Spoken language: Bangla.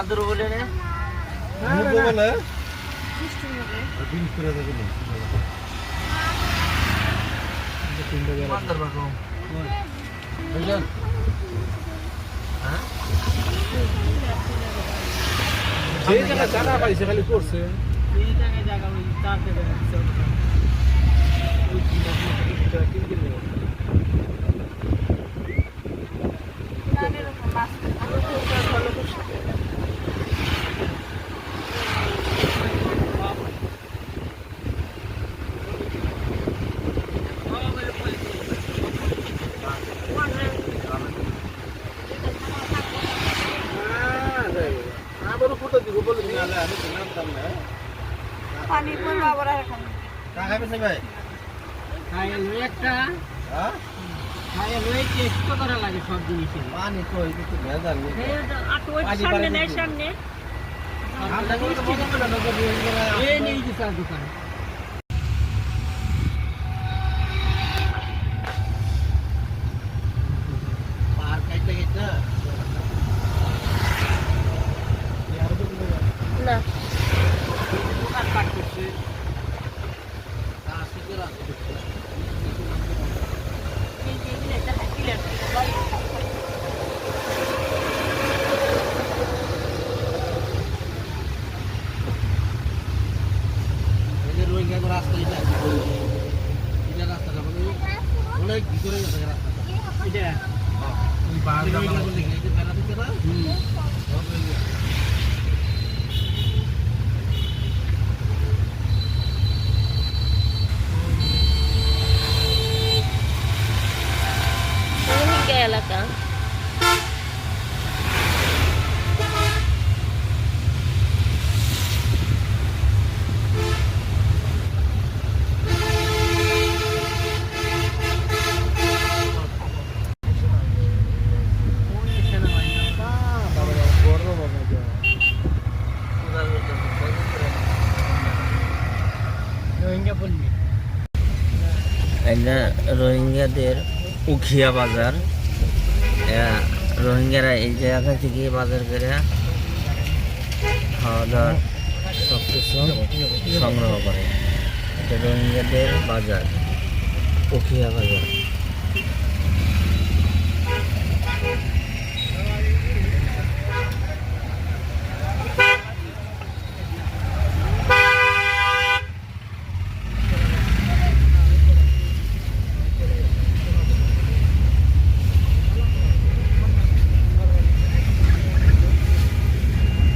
আদর বলে নে বলে সিস্টেম হবে দিন করে দেবো মাদার বাগো বুঝলেন হ্যাঁ সেই জায়গা পাইছে খালি করছে এই জায়গা ওই চার থেকে ওই কিনা নানের উপর মাছ ভালো করছে আবার ফটো দিব বলে দিন আলে আমি নাম তাম না পানি পড়লো আবার আর খান টাকা পেছে ভাই খায় একটা হ্যাঁ খায় লই টেস্ট করা লাগে সব জিনিসের পানি তো এই তো ভেজাল নেই সামনে নেই সামনে আমরা তো বলতে পারলাম না যে এই নেই যে চার দোকান পার কাইতে গেছে না দোকান কাট করছে এই যে এগুলো একটা ক্লিয়ার বাড়ি এই যে রোহিঙ্গা রাস্তা এটা এটা রাস্তাটা বলে অনেক ভিতরে গেছে রাস্তাটা এটা ওই বাহার জায়গা বলে এই যে বেড়া দিতে না সব হয়ে গেছে রোহিঙ্গা এলাকা রোহিঙ্গা বললি এটা রোহিঙ্গাদের উখিয়া বাজার রোহিঙ্গারা এই জায়গা থেকে বাজার করে খাওয়া দাওয়ার সব কিছু সংগ্রহ করে এটা রোহিঙ্গাদের বাজার উখিয়া বাজার